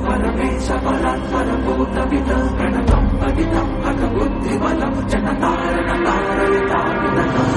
परमेश बलात् परभूतवित् प्रणतं पठितं अकबुद्धिबलं जनतारण तारयितामिदकम्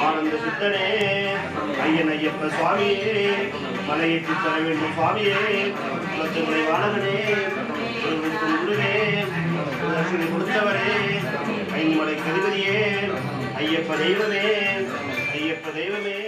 ஆனந்த சித்தனே ஐயன் ஐயப்ப சுவாமியே மலையேற்றி தர வேண்டும் சுவாமியே குலத்துறை வாழவனே குருவே தர்ஷனை கொடுத்தவரே ஐந்து கதிபதியே ஐயப்ப தெய்வமே ஐயப்ப தெய்வமே.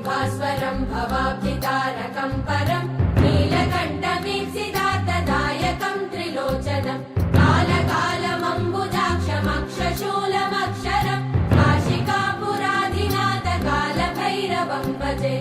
भास्वरं भवाब्धितारकं परं नीलकण्ठमीप्सिदातदायकं त्रिलोचनं कालकालमम्बुजाक्षमक्षशूलमक्षरं काशिकापुराधिनाथकालभैरवं भजे.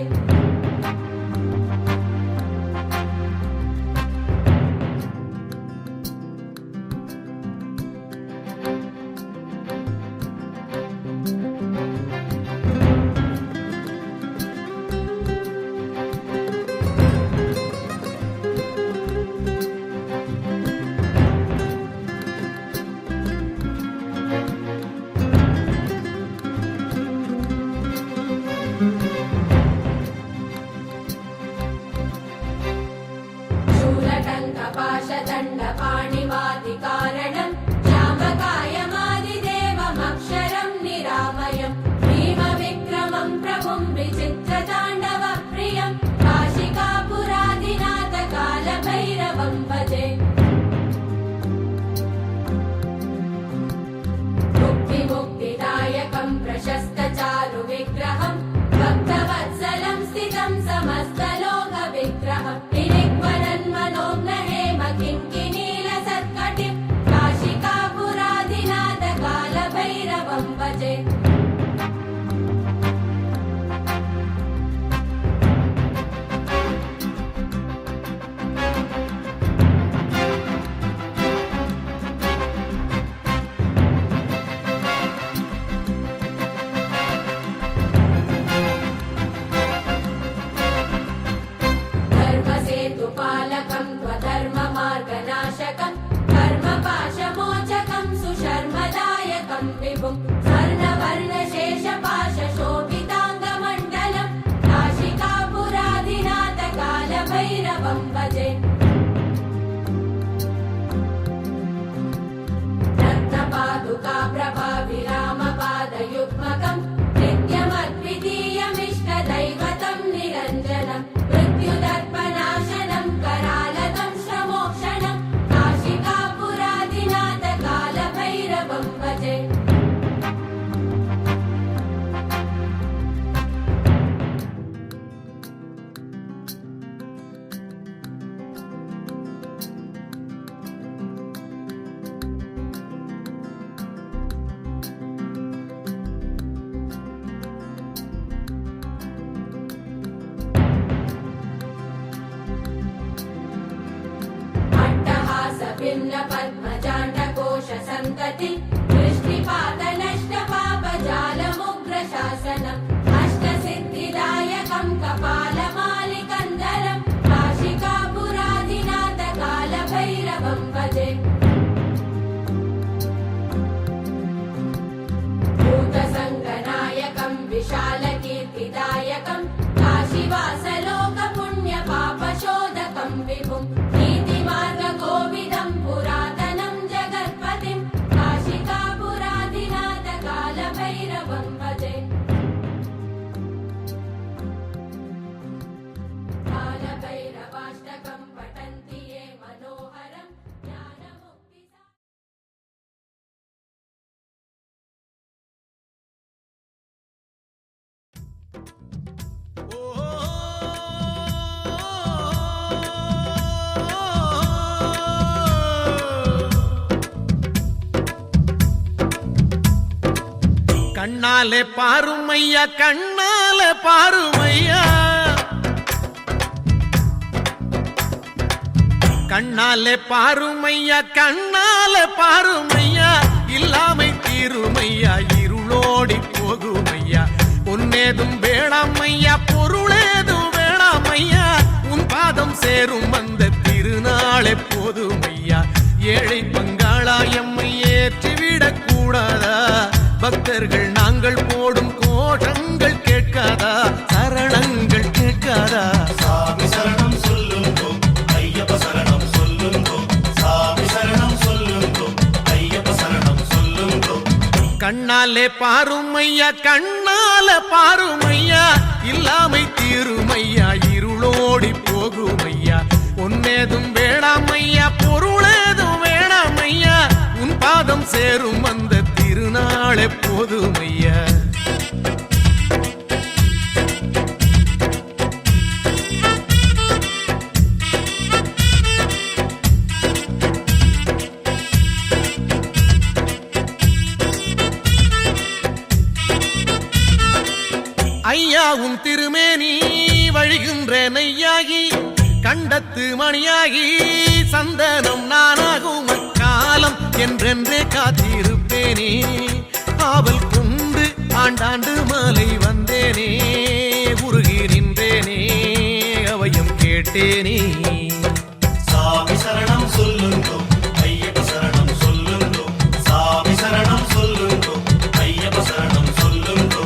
गणपति दृष्टिपात नष्ट पाप जालमुग्र शासनम् अष्टसिद्धिदायकं कपालमालिकन्दरं काशिकापुराधिनाथ कालभैरवं भजे भूतसङ्गनायकं विशालकीर्तिदायकं काशीवासलोकपुण्यपापशोधकं विभुं नीतिमार्गकोविदं पुरातनं जगत्पतिं काशिकापुराधिनाथ कालभैरवं भजे कालभैरवाष्टकं पठन्ति ये मनोहरं ज्ञानमुक्ति கண்ணாலே பாருமையா கண்ணாலே பாருமையா கண்ணாலே பாருமையா கண்ணாலே பாருமையா இல்லாமை தீருமையா இருளோடி போகுமையா பொன்னேதும் வேளாமையா பொருளேதும் வேளாமையா உன் பாதம் சேரும் அந்த திருநாளே போதுமையா ஏழை பங்காளா எம்மை ஏற்றிவிடக் கூடாதா பக்தர்கள் நாங்கள் போடும் கோஷங்கள் கேட்காதா சரணங்கள் கேட்காதா சாமி சரணம் சொல்லுங்கோ ஐயப்ப சரணம் சொல்லுங்கோ சாமி சரணம் சொல்லுங்கோ ஐயப்ப சரணம் சொல்லுங்கோ கண்ணாலே பாருமையா கண்ணாலே பாருமையா இல்லாமை தீருமையா இருளோடி போகுமையா பொன்னேதும் வேளாமையா பொருளேதும் வேளாமையா உன் பாதம் சேரும் அந்த திருநாளே போதுமையா ஐயா உன் திருமேனி வழிகின்ற நெய்யாகி கண்டத்து மணியாகி சந்தனம் நானாகும் அக்காலம் என்றென்றே காத்திருப்பேனே ஆவல் கொண்டு ஆண்டாண்டு மாலை வந்தேனே உருகி நின்றேனே அவையும் கேட்டேனே சாமி சரணம் சொல்லுங்கோ ஐயப்ப சரணம் சொல்லுங்கோ சாமி சரணம் சொல்லுங்கோ ஐயப்ப சரணம் சொல்லுங்கோ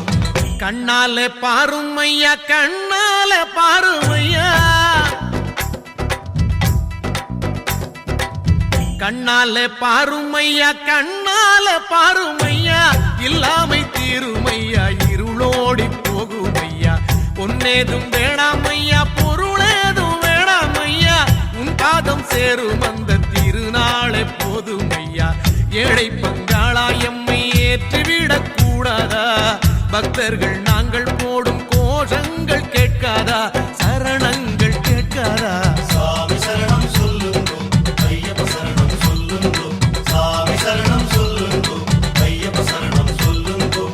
கண்ணாலே பாருமையா கண்ணாலே பாருமையா கண்ணாலே பாருமையா கண்ணாலே பாருமையா இல்லாமை தீருமையா இருளோடி போகுமையா பொன்னேதும் வேணாமையா பொருளேதும் வேணாமையா உன் பாதம் சேரும் அந்த திருநாளே போதுமையா ஏழை பங்காளா எம்மை ஏற்றிவிடக் கூடாதா பக்தர்கள் நாங்கள் போடும் கோஷங்கள் கேட்காதா சரணங்கள் கேட்காதா சாமி சரணம் சொல்லுங்கோ ஐயப்ப சரணம் சொல்லுங்கோ சாமி சரணம் சொல்லுங்கோ ஐயப்ப சரணம் சொல்லுங்கோ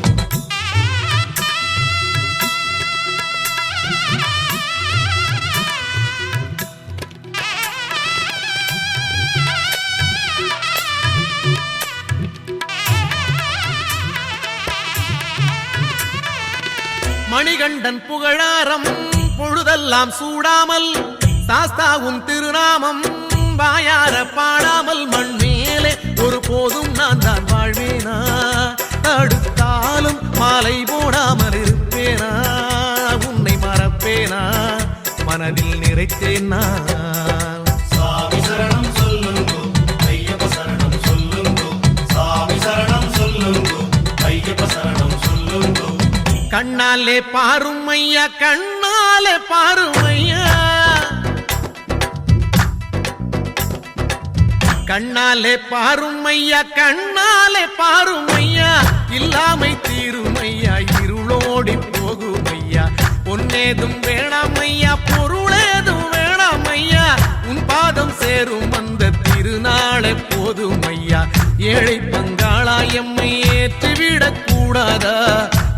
மணிகண்டன் புகழாரம் பொழுதெல்லாம் சூடாமல் சாஸ்தாவும் திருநாமம் வாயார பாடாமல் மண் மேலே ஒரு போதும் நான் தான் வாழ்வேனா தடுத்தாலும் மாலை போடாமல் இருப்பேனா உன்னை மறப்பேனா மனதில் நிறைத்தேன் நான் சாமி சரணம் சொல்லுங்கோ ஐயப்ப சரணம் சொல்லுங்கோ சாமி சரணம் சொல்லுங்கோ ஐயப்ப சரணம் சொல்லுங்கோ கண்ணாலே பாருமையா கண்ணாலே பாருமையா கண்ணாலே பாருமையா கண்ணாலே பாருமையா இல்லாமை தீருமையா இருளோடி போகுமையா பொன்னேதும் வேணாமையா பொருளேதும் வேணாமையா உன் பாதம் சேரும் அந்த திருநாளே போதுமையா ஏழை பங்காளா எம்மை ஏற்றிவிடக் கூடாதா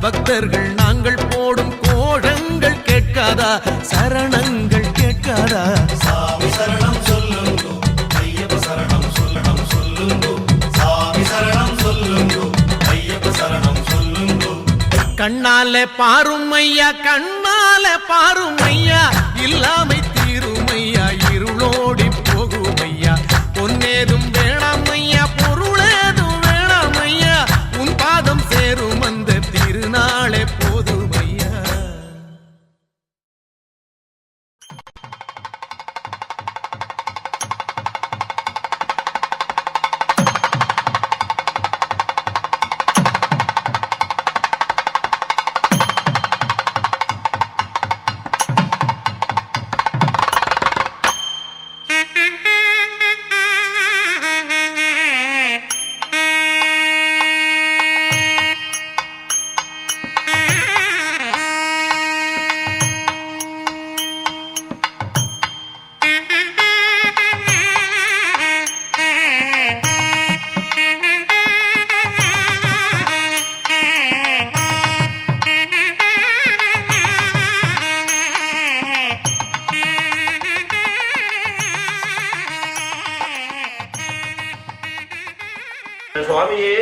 பக்தர்கள் நாங்கள் போடும் கோஷங்கள் கேட்காதா சரணங்கள் கேட்காதா சாமி சரணம் சொல்லுங்கோ ஐயப்ப சரணம் சொல்லணும் சொல்லுங்கோ சாமி சரணம் கண்ணாலே பாருமையா கண்ணாலே பாருமையா இல்லாமை தீருமையா இருளோடி போகுமையா பொன்னேதும் வேணாமையா பொருளேதும் வேணாமையா உன் பாதம் சேரும் அந்த திருநாளே போதுமையா. சுவாமியே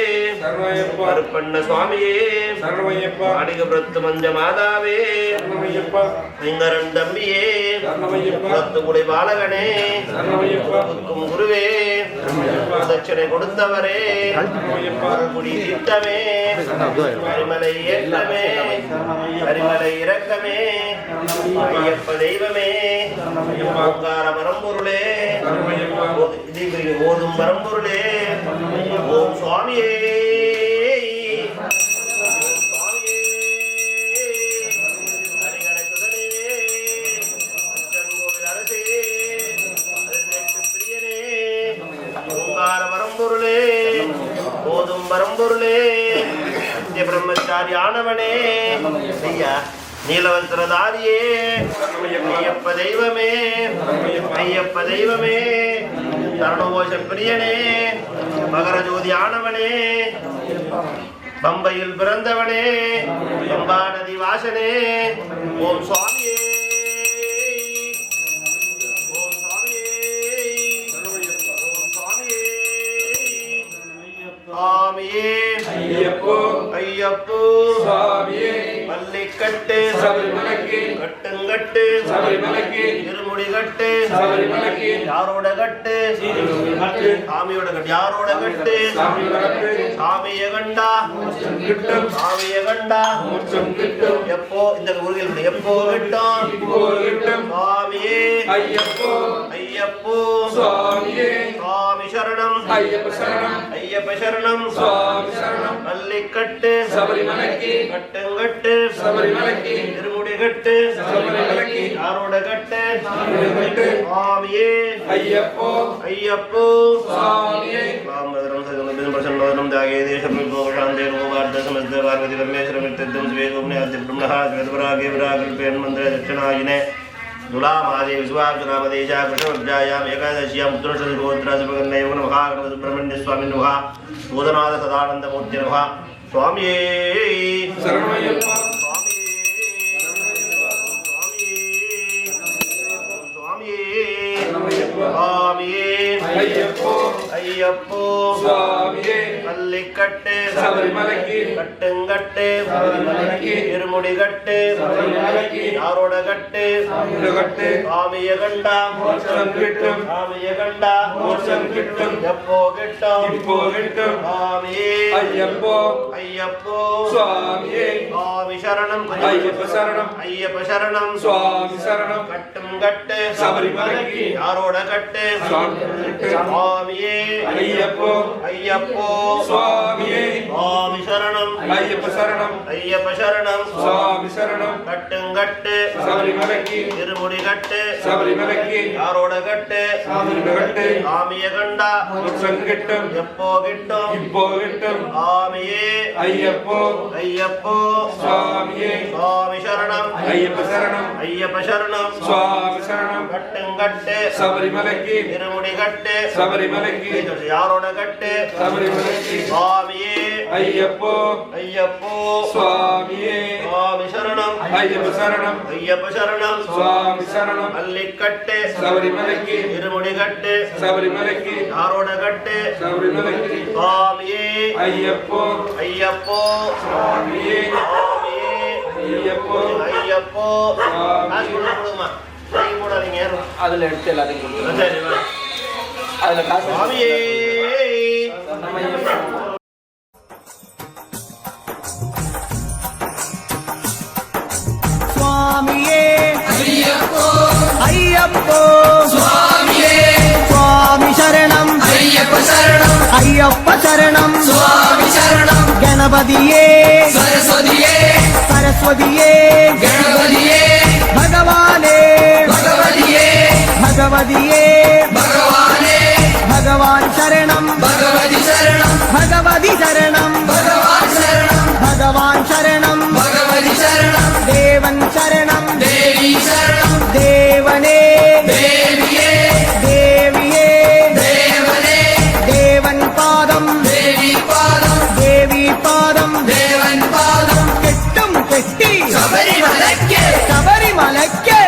கருப்பண்ண சுவாமியே மாணிகபுரத்து மஞ்ச மாதாவே ஐங்கரன் தம்பியே குடை பாலகனே குருவே தட்சணை கொடுத்தவரே குடி தீர்த்தமே கரிமலை ஏற்றமே கரிமலை இறக்கமே ஐயப்ப தெய்வமே ஓங்கார மரம்பொருளே ஓதும் மரம்பொருளே ஓம் சுவாமியே வரம்பொருளே போதும் வரம்பொருளே நித்திய பிரம்மச்சாரி ஆனவனே ஐயா நீலவந்திரதாரியே ஐயப்ப தெய்வமே ஐயப்ப தெய்வமே தருணோஷ பிரியனே மகர ஜோதி ஆனவனே பம்பையில் பிறந்தவனே பம்பா நதி வாசனே ஓம் சுவாமியே சுவாமியே ஐயப்போ ஐயப்போ சுவாமியே மல்லிக்கட்டு சபரிமலைக்கு கட்டுங்கட்டு சபரிமலைக்கு இருமுடி கட்டு சபரிமலைக்கு யாரோட கட்டு சாமியோட கட்டு யாரோட கட்டு சாமிய கண்டா கிட்டும் சாமிய கண்டா கிட்டும் எப்போ இந்த ஊரில் எப்போ கிட்டும் சுவாமியே ஐயப்போ ஐயப்போ சுவாமியே சுவாமி சரணம் ஐயப்ப சரணம் ஐயப்ப சரணம் சுவாமி சரணம் மல்லிக்கட்டு சபரிமலைக்கு கட்டுங்கட்டு சபரிமலைக்கு இருமுடி கட்டு சபரிமலைக்கு யாரோட கட்டு சுவாமியே ஐயப்போ ஐயப்போ சுவாமியே ராமபத்ரம் சகலம் பிரசன்னவதனம் தாயே தேசம் கோஷாந்தே ரோகார்த்த சமஸ்த பார்வதி பரமேஸ்வரம் நிत्यं ஸ்வேதோம்னே அத்ய பிரம்மஹ ஸ்வேதபராகே விராகல்பேன் மந்திர தட்சணாயினே துலாமாதே விஸ்வார்ஜுனாமதேஜா கிருஷ்ணவர்ஜாயாம் ஏகாதசியாம் உத்தரஷதிகோத்ராசபகர்ணயோக மகாகணபதி சுப்பிரமணிய சுவாமி நமஹ பூதநாத சதானந்த மூர்த்தி நமஹ சுவாமியே சரணமய்யப்பா சுவாமியே ஐயப்போ ஐயப்போ சுவாமியே மல்லிக்கட்டு சபரிமலைக்கு கட்டுங்கட்டு சபரிமலைக்கு இருமுடி கட்டு சபரிமலைக்கு யாரோட கட்டு கட்டு சாமிய கண்டா மோட்சம் கிட்டும் சாமிய கண்டா மோட்சம் கிட்டும் எப்போ கிட்டும் இப்போ கிட்டும் சுவாமியே ஐயப்போ ஐயப்போ சுவாமியே சுவாமி சரணம் ஐயப்ப சரணம் ஐயப்ப சரணம் சுவாமி சரணம் கட்டும் கட்டு சபரிமலைக்கு யாரோட கட்டு சுவாமியே ஐயப்போ ஐயப்போ சுவாமியே சுவாமி சரணம் ஐயப்ப சரணம் ஐயப்ப சரணம் சுவாமி சரணம் கட்டுங்கட்டு சபரிமலைக்கு இருமுடி கட்டு சபரிமலைக்கு யாரோட கட்டு கட்டு சாமிய கண்டா கிட்டும் எப்போ கிட்டும் இப்போ கிட்டும் சுவாமியே ஐயப்போ ஐயப்போ சுவாமியே சுவாமி சரணம் ஐயப்ப சரணம் ஐயப்ப சரணம் சுவாமி சரணம் கட்டுங்கட்டு சபரிமலைக்கு இருமுடி கட்டு சபரிமலைக்கு யாரோட கட்டு சபரிமலைக்கு சுவாமியே ஐயப்போ ஐயப்போ சுவாமியே சுவாமி சரணம் ஐயப்ப சரணம் ஐயப்ப சரணம் சுவாமி சரணம் மல்லிக்கட்டு சபரிமலைக்கு இருமுடி கட்டு சபரிமலைக்கு யாரோட கட்டு சபரிமலைக்கு சுவாமியே ஐயப்போ ஐயப்போ சுவாமியே சுவாமியே ஐயப்போ காசு கொடுமா கை போடாதீங்க அதுல எடுத்து எல்லாத்தையும் கொடுத்துருவோம். சரி வா. அதுல காசு சுவாமியே சுவாமியே ஐயப்போ சுவாமி சரணம் ஐயப்ப சரணம் கணபதியே சரஸ்வதியே பகவானே பகவதியே பகவான் சரணம் பகவதி சரணம் பகவான் சரணம் தேவன் சரணம் தேவனே தேவியே தேவன் பாதம் தேவி பாதம் கெட்டும் கெட்டி சபரிமலைக்கே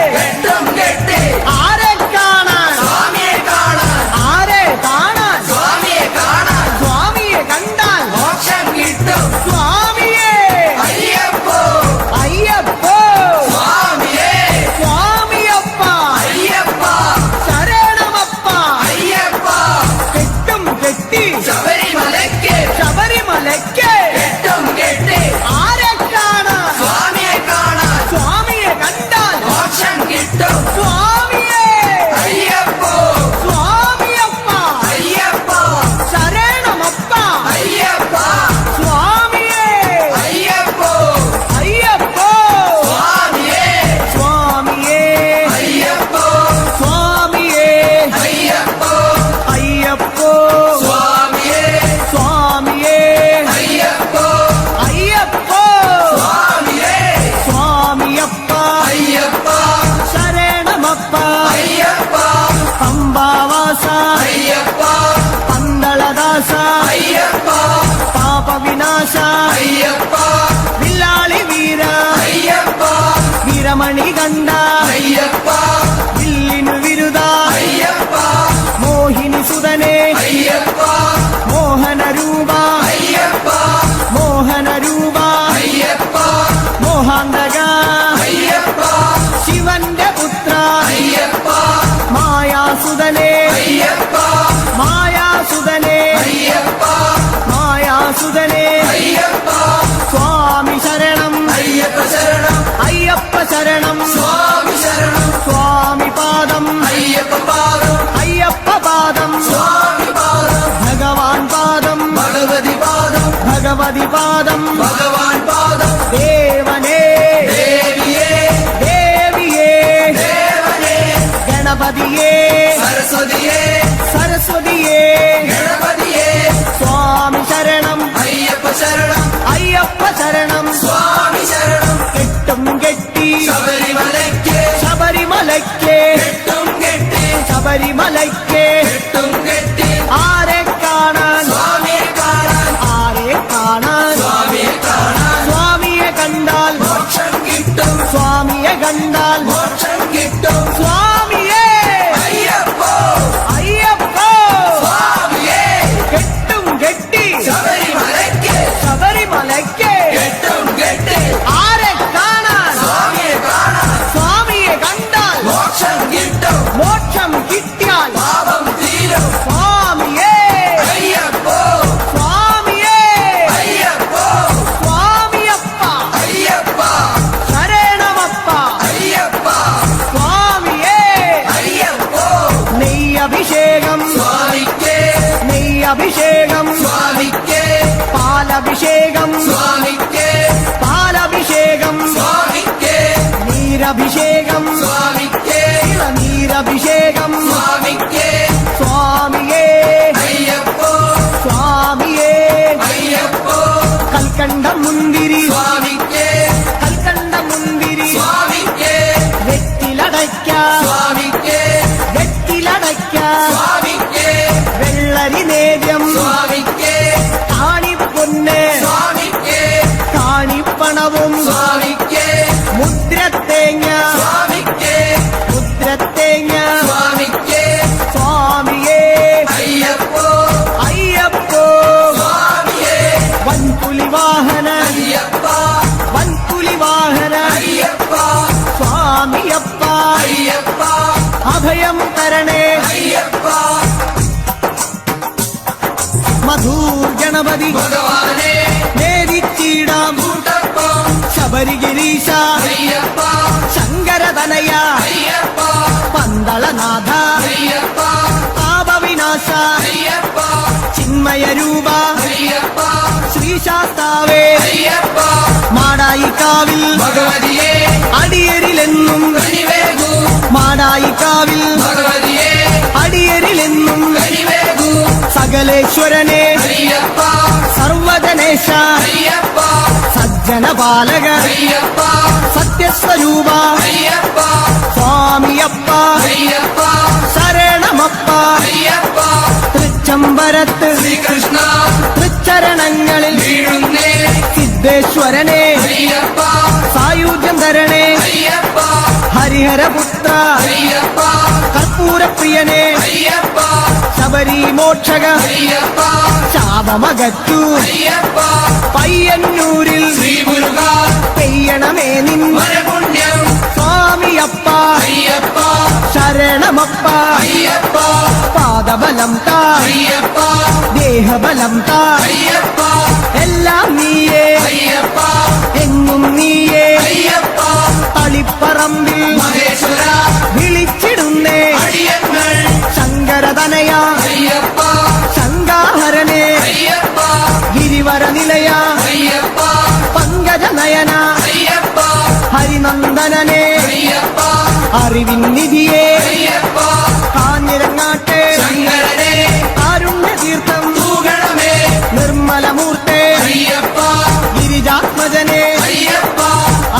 ஆரே காணான் ஆரே காணான் சுவாமியை கண்டான் சுவாமியே ஐயப்போ சுவாமியப்பா சரணமப்பா கெட்டும் கெட்டி சபரிமலைக்கே ஆரே காணான் சுவாமியை கண்டான் சுவாமியே சுவாமியப்பா சரணமப்பா சுவாமியே ஐயப்போ சுவாமியே சுவாமியே ஐயப்போ சுவாமியே ஐயப்போ சுவாமியப்பா சரணமப்பா பம்பாவாசா பந்தளதாசா பாப விநாசா வில்லாளி வீரா வீரமணி கண்டா வில்லின் விருதா மோகினி சுதனே மோகன ரூபா മോഹാന്തക ശിവന്റെ പുത്ര മായാസുതനേ സ്വാമി ശരണം അയ്യപ്പ ശരണം സ്വാമി പാദം അയ്യപ്പ പാദം ഭഗവാൻ പാദം ഭഗവതി പാദം ദേവനേ ദേവിയേ ഗണപതിയേ സരസ്വതിയേ സ്വാമി ശരണം അയ്യപ്പ ശരണം കെട്ടും കെട്ടി ശബരിമലയ്ക്ക് ആരെ കാണാൻ സ്വാമിയെ കണ്ടാൽ സ്വാമിയെ അയ്യപ്പോ കെട്ടും കെട്ടി ശബരിമലയ്ക്ക് ആരെ കാണാൻ സ്വാമിയെ കണ്ടാൽ മോക്ഷം കിട്ടിയാൽ സ്വാമിയെ സ്വാമിയപ്പ ശരണമപ്പ സ്വാമിയെ നെയ്യഭിഷേകം പാലഭിഷേകം നീരഭിഷേകം സ്വാമിയേ കൽക്കണ്ട മുന്തിരി വെറ്റിലടയ്ക്ക വെള്ളരി നേദ്യം കാണിപ്പൊന്ന് കാണിപ്പണവും മുദ്രത്തേങ്ങ സ്വാമിയേ അയ്യപ്പോ വൻപുലി വാഹന സ്വാമിയപ്പ അയ്യപ്പ അഭയം തരണേ അയ്യപ്പ മധൂർ ഗണപതി ഭഗവാനെ നേരിച്ചിടാം കൂട്ടപ്പം ശബരിഗിരീശ അയ്യപ്പ ശങ്കരതനയ അയ്യപ്പ പന്തളനാഥ അയ്യപ്പ പാപവിനാശ അയ്യപ്പ ചിന്മയരൂപ അയ്യപ്പ ശ്രീശാസ്താവേ അയ്യപ്പ മാടായിക്കാവിൽ ഭഗവതിയെ അടിയരിലെന്നും കനിവേകൂ മാടായിക്കാവിൽ ഭഗവതിയെ അടിയരിലെന്നും കനിവേകൂ സകലേശ്വരനെ അയ്യപ്പ സർവജനേശ അയ്യപ്പ സജ്ജനപാലക അയ്യപ്പ സത്യസ്വരൂപ അയ്യപ്പ സ്വാമിയപ്പ അയ്യപ്പ ശരണമപ്പ അയ്യപ്പ തൃച്ചംബരത്ത് ശ്രീകൃഷ്ണ തൃച്ചരണങ്ങളിൽ വീഴുന്നേ സിദ്ധേശ്വരനെ അയ്യപ്പ സായുജ്യം തരണേ അയ്യപ്പ ഹരിഹരപുത്ര അയ്യപ്പ കർപ്പൂരപ്രിയനെ അയ്യപ്പ ശബരി മോക്ഷക അയ്യപ്പ ശാപമകറ്റു അയ്യപ്പ പയ്യന്നൂരിൽ ശ്രീ മുരുക പെയ്യണമേ നിൻ വരപുണ്യം സ്വാമിയപ്പ അയ്യപ്പ ശരണമപ്പ അയ്യപ്പ പാദബലം താ അയ്യപ്പ ദേഹബലം താ അയ്യപ്പ എല്ലാം നീയേ അയ്യപ്പ എങ്ങും നീയേ അയ്യപ്പ തളിപ്പറമ്പിൽ മഹേശ്വര വിളിച്ചിടുന്നേ അടിയങ്ങൾ ശങ്കരതനയ അയ്യപ്പ ശങ്കാഹരനെ അയ്യപ്പ ഗിരിവര നിലയ അയ്യപ്പ പങ്കജനയന അയ്യപ്പ ഹരിനന്ദനനെ അയ്യപ്പ അറിവിൻ നിധിയെ അയ്യപ്പ കാഞ്ഞിരങ്ങാട്ടെ ശങ്കരനെ കാരുണ്യതീർത്ഥം തൂകണമേ നിർമ്മലമൂർത്തെ അയ്യപ്പ ഗിരിജാത്മജനെ അയ്യപ്പ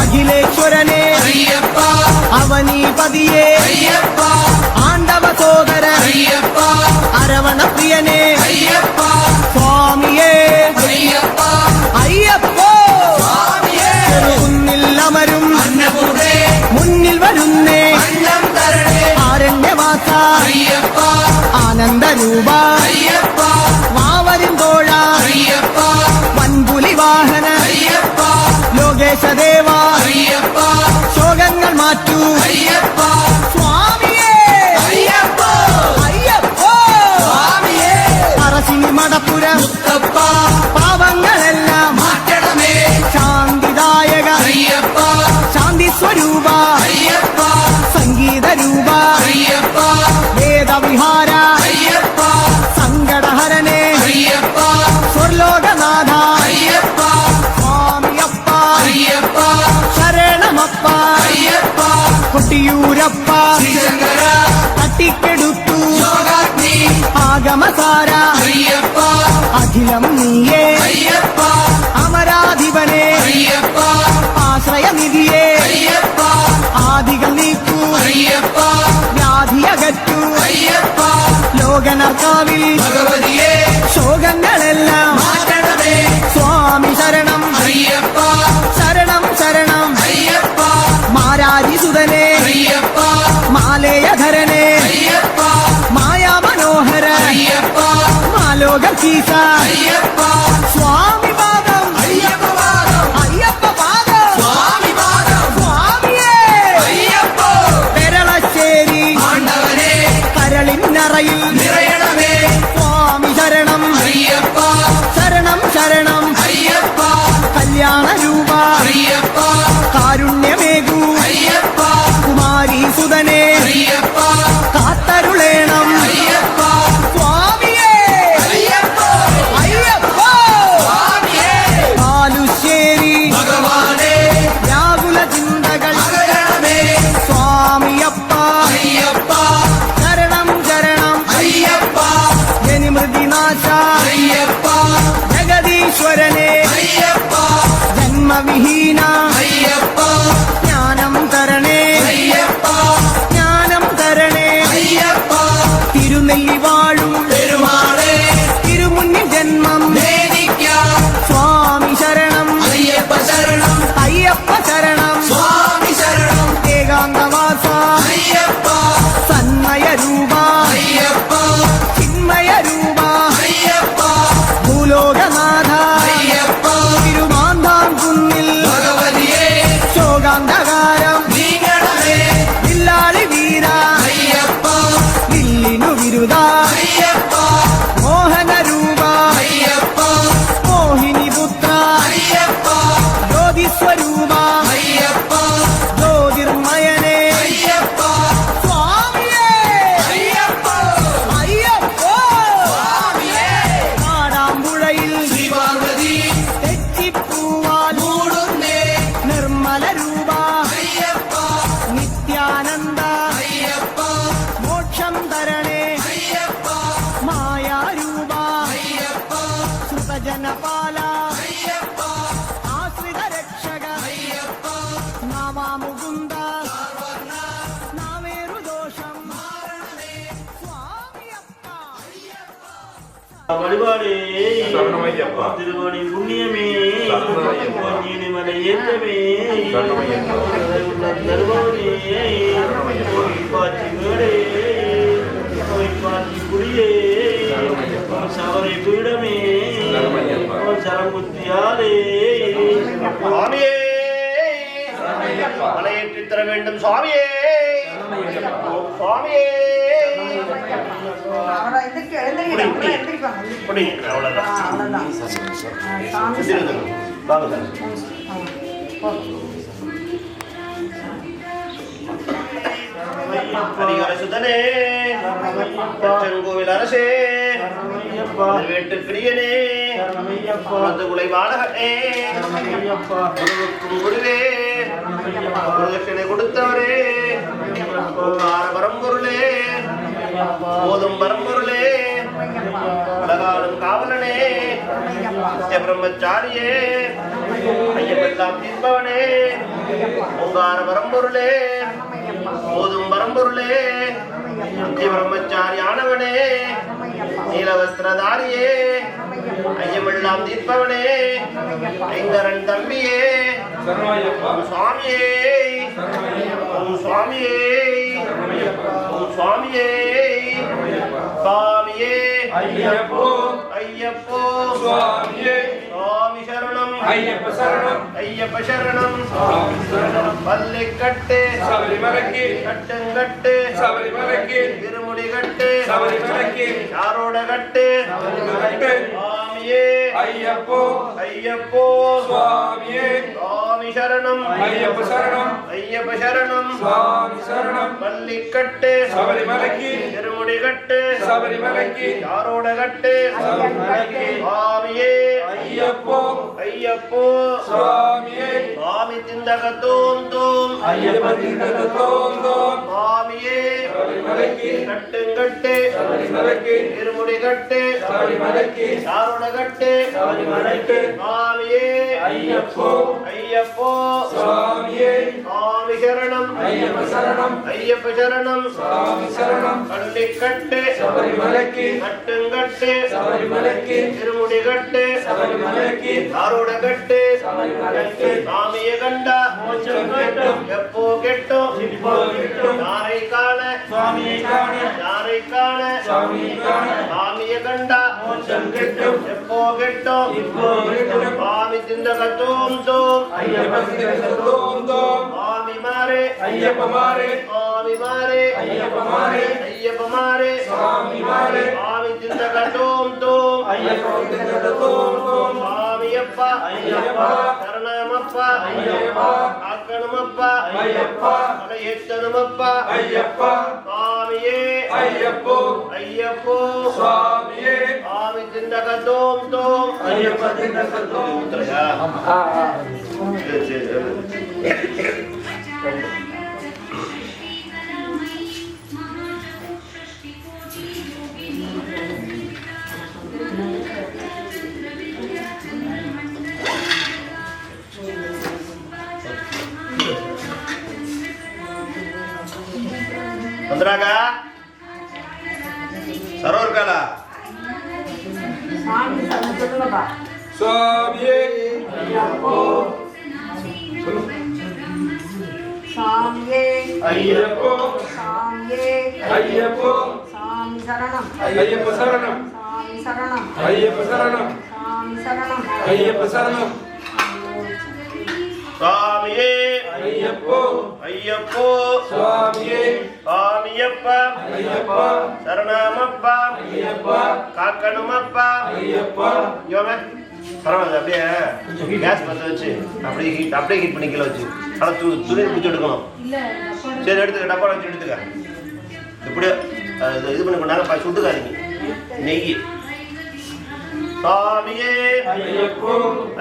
അഖിലേശ്വരനെ അയ്യപ്പ അവനീപതിയെ അയ്യപ്പ ആണ്ടവ സോദര അയ്യപ്പ അരവണപ്രിയനെ അയ്യപ്പ സ്വാമിയേ അയ്യപ്പ അയ്യപ്പോ സ്വാമിയേ ചെറുകുന്നിൽ അമരും അന്നപൂർണേ മുന്നിൽ വരുന്നേ അന്നം തരണേ ആരണ്യവാസ അയ്യപ്പ ആനന്ദരൂപ അയ്യപ്പ വാവരും തോഴ അയ്യപ്പ വൻപുലി വാഹന അയ്യപ്പ ലോകേശദേവ അയ്യപ്പ ശോകങ്ങൾ മാറ്റൂ അയ്യപ്പ സ്വാമിയേ അയ്യപ്പ അയ്യപ്പോ സ്വാമിയേ പറശ്ശിനി മടപ്പുര മുത്തപ്പ പാവങ്ങളെല്ലാം മാറ്റണമേ ശാന്തിദായക അയ്യപ്പ ശാന്തി സ്വരൂപ അയ്യപ്പ സംഗീതരൂപ അയ്യപ്പ വേദവിഹാര അയ്യപ്പ സങ്കടഹരനെ അയ്യപ്പ സ്വർലോകനാഥ അയ്യപ്പ സ്വാമിയപ്പ അയ്യപ്പ ശരണമപ്പ അയ്യപ്പ കൊട്ടിയൂരപ്പ ശ്രീശങ്കര തട്ടിക്കെടുത്തു യോഗാഗ്നി ആഗമസാര അയ്യപ്പ അഖിലം നീയേ അയ്യപ്പ അമരാധിപനെ അയ്യപ്പ ആശ്രയനിധിയെ അയ്യപ്പ ആദികൾ നീക്കൂ അയ്യപ്പ വ്യാധിയകറ്റു അയ്യപ്പ ലോകനർക്കാവിൽ ഭഗവതിയെ ശോകങ്ങളെല്ലാം മാറ്റണമേ സ്വാമി ശരണം അയ്യപ്പ ശരണം ശരണം അയ്യപ്പ മാരാരിസുതനെ അയ്യപ്പ മാലേയധരനെ അയ്യപ്പ മായാമനോഹര അയ്യപ്പ മാലോകീസ അയ്യപ്പ സ്വാമി പാദം അയ്യപ്പ പാദം അയ്യപ്പ പാദം സ്വാമി പാദം സ്വാമിയേ അയ്യപ്പ പെരളശ്ശേരി ആണ്ടവനെ കരളിന്നറയിൽ നിറയണമേ സ്വാമി ശരണം അയ്യപ്പ ശരണം ശരണം അയ്യപ്പ കല്യാണ രൂപ അയ്യപ്പ കാരുണ്യമേകൂ അയ്യപ്പ കുമാരി സുതനെ അയ്യപ്പ കാത്തരുളേണം അയ്യപ്പ സ്വാമിയേ അയ്യപ്പ അയ്യപ്പ സ്വാമി ரூபா ஐயப்பா ஜோதிர்மயனே ஐயப்பா சுவாமியே ஐயப்பா ஐயப்போ சுவாமியே காடாம்புழையில் சிவாவதி தெச்சிப்பூவால் மூடுன்னே நிர்மல ரூபா ஐயப்பா நித்யானந்தா ஐயப்பா மோட்சம் தரணே ஐயப்பா மாயா ரூபா ஐயப்பா சுதஜனபாலா ஐயப்பா ஆசிரித ரட்சக ஐயப்பா நாமா முகுந்த நாவேரு தோஷம் சுவாமியப்பா வழிபாடு திருவாணி புண்ணியமே நீனிமலை ஏற்றமே தருவானே பாச்சி மேடே பாச்சி குடியே சவரை பீடமே சரமுத்தியாலே சுவாமியே மலையேற்றி தர வேண்டும் சுவாமியே சுவாமியே இப்படி அவ்வளவுதான் வாங்க ஹரிஹர சுதனே கோவில் அரசே வேட்டு பிரியனே குலை வாழகனே குருவே குருதட்சணை கொடுத்தவரே பரம்பொருளே போதும் பரம்பொருளே உலகாலும் காவலனே பிரம்மச்சாரியே ஐயமெல்லாம் தீர்ப்பவனே ஓங்கார பரம்பொருளே போதும் பரம்பொருளே நித்திய பிரம்மச்சாரி ஆனவனே நீலவஸ்திரதாரியே ஐயமெல்லாம் தீர்ப்பவனே ஐங்கரன் தம்பியே சுவாமியே சுவாமியே சுவாமியே சுவாமியே ஐயப்போ ஐயப்போ சுவாமியே சுவாமி சரணம் ஐயப்ப சரணம் ஐயப்ப சரணம் பல்லிக்கட்டு சபரிமலைக்கு கட்டுங்கட்டு சபரிமலைக்கு திருமுடி கட்டு சபரிமலைக்கு யாரோட கட்டு கட்டு சுவாமியே ஐயப்போ ஐயப்போ சுவாமியே சுவாமி சரணம் ஐயப்ப சரணம் ஐயப்ப சரணம் சுவாமி சரணம் பல்லிக்கட்டு சபரிமலைக்கு திருமுடி கட்டு சபரிமலைக்கு யாரோட கட்டு சுவாமியே ஐயப்போ ஐயப்போ சுவாமியே சுவாமி திந்தகத்தோம் தோம் ஐயப்ப திந்தகத்தோம் தோம் சுவாமியே சபரிமலைக்கு கட்டுங்கட்டு சபரிமலைக்கு திருமுடி கட்டு சபரிமலைக்கு யாரோட கட்டு சபரிமலைக்கு சுவாமியே ஐயப்போ ஐயப்போ சுவாமியே சுவாமி சரணம் ஐயப்ப சரணம் ஐயப்ப சரணம் சுவாமி சரணம் பள்ளிக்கட்டு சபரிமலைக்கு கட்டுங்கட்டு சபரிமலைக்கு திருமுடி கட்டு சபரிமலைக்கு யாரோட கட்டு சபரிமலைக்கு சாமியை கண்டா மோட்சம் கட்டும் எப்போ கெட்டும் இப்போ கெட்டும் யாரை காண சுவாமியை காண யாரை காண சுவாமியை காண சாமியை கண்டா மோட்சம் கெட்டும் எப்போ கெட்டும் இப்போ கெட்டும் சுவாமி திந்தகத்தோம் தோம் ஐயப்ப திந்தகத்தோம் தோம் சுவாமி மாரே ஐயப்ப மாரே சுவாமி மாரே ஐயப்ப மாரே ஐயப்ப மாரே சுவாமி மாரே சுவாமி திந்தகத்தோம் தோம் ஐயப்ப திந்தகத்தோம் தோம் சுவாமியப்பா ஐயப்பா சரணமப்பா ஐயப்பா ஆக்கணுமப்பா ஐயப்பா மலையேற்றணுமப்பா ஐயப்பா சுவாமியே ஐயப்போ ஐயப்போ சுவாமியே சுவாமி திந்தகத்தோம் தோம் ஐயப்ப திந்தகத்தோம் வந்துறாங்க சரோ இருக்காளா சுவாமியே ஐயப்போ சாமியே ஐயப்போ சாமியே ஐயப்போ சாமி சரணம் ஐயப்ப சரணம் சாமி சரணம் ஐயப்ப சரணம் சாமி சரணம் ஐயப்ப சரணம் சுவாமியே ஐயப்போ ஐயப்போ சுவாமியே சுவாமியப்பா ஐயப்பா சரணமப்பா ஐயப்பா காக்கணுமப்பா ஐயப்பா யோமே பரவாயில்ல, அப்படியே கேஸ் பற்ற வச்சு அப்படியே ஹீட் பண்ணி கீழே வச்சு ஆனால் துணி பிடிச்சி எடுக்கணும். சரி எடுத்துக்க, டப்பா வச்சு எடுத்துக்க. இப்படியே இது பண்ணி கொண்டாங்க, சுட்டுக்காதீங்க. நெய் சாமியே ஐயப்போ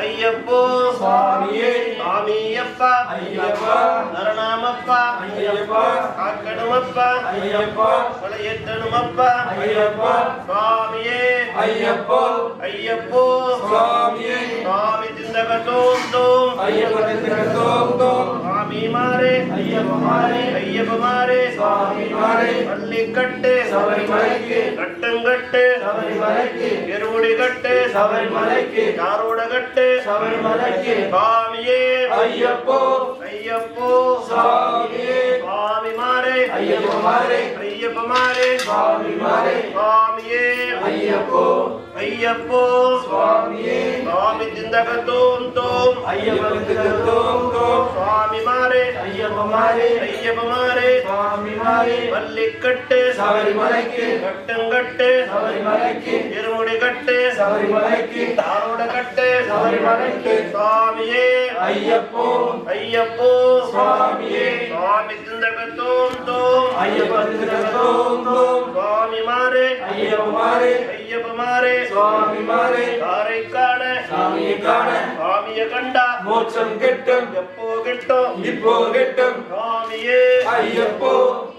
ஐயப்போ சாமியே சாமியப்பா ஐயப்பா நரணாமப்பா ஐயப்பா காக்கணுமப்பா ஐயப்பா கொலையேற்றணுமப்பா ஐயப்பா சாமியே ஐயப்போ ஐயப்போ சாமியே சாமி திந்தகத்தோம் தோம் ஐயப்ப திந்தகத்தோம் தோம் சாமி மாரே ஐயப்ப மாரே ஐயப்ப மாரே சாமி மாரே பள்ளிக்கட்டு சபரிமலைக்கு கட்டுங்கட்டு சபரிமலைக்கு எருமுடி கட்டு சபரிமலைக்கு யாரோட கட்டு சபரிமலைக்கு சாமியே ஐயப்போ ஐயப்போ சாமியே சாமி மாரே ஐயப்ப மாரே ஐயப்ப மாரே சாமி மாரே சாமியே ஐயப்போ ஐயப்போ சாமியே சாமி திந்தகத்தோம் தோம் ஐயப்ப திந்தகத்தோம் தோம் சாமி மாரே ஐயப்ப மாரே ஐயப்ப மாரே சாமி மாரே பள்ளிக்கட்டு சபரிமலைக்கு கட்டுங்கட்டு சபரிமலைக்கு இருமுடி கட்டு சபரிமலைக்கு தாரோட கட்டு சபரிமலைக்கு சாமியே ஐயப்போ ஐயப்போ சாமியே சாமி திந்தகத்தோம் தோம் ஐயப்ப திந்தகத்தோம் தோம் சாமி மாரே ஐயப்ப மாரே ஐயப்ப மாரே சாமி மாரே தாரை காண சாமியை காண சாமியை கண்டா மோட்சம் கிட்டும் எப்போ கிட்டும் இப்போ கிட்டும் சாமியே ஐயப்போ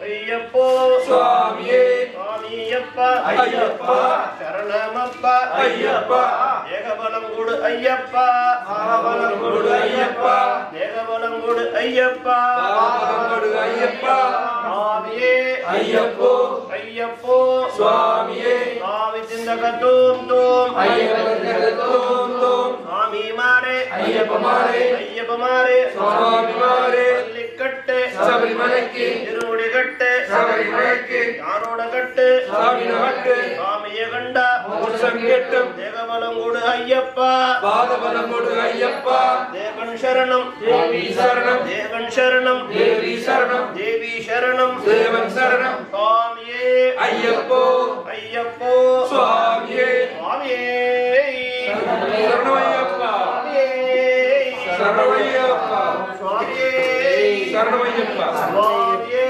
ஐயப்போ சாமியே சாமியப்பா ஐயப்பா சரணமப்பா ஐயப்பா தேகபலம் கொடு ஐயப்பா மகாபலம் கொடு ஐயப்பா தேகபலம் கொடு ஐயப்பா மகாபலம் கொடு ஐயப்பா சாமியே ஐயப்போ ஐயப்போ சுவாமியே சாமி திந்தகத்தோம் தோம் ஐயப்ப திந்தகத்தோம் தோம் சாமி மாரே ஐயப்ப மாரே ஐயப்ப மாரே சுவாமி மாரே பள்ளிக்கட்டு சபரிமலைக்கு இருமுடி கட்டு சபரிமலைக்கு யாரோட கட்டு சாமியோட கட்டு சாமியை கண்டா மோட்சம் கிட்டும் தேகபலம் கொடு ஐயப்பா பாதபலம் கொடு ஐயப்பா தேவன் சரணம் தேவி சரணம் தேவன் சரணம் தேவி சரணம் தேவி சரணம் தேவன் சரணம் சுவாமியே ஐயப்போ ஐயப்போ சுவாமியே சுவாமியே சரணமையப்பா சரணமையப்பா சுவாமியே சரணமையப்பா சுவாமியே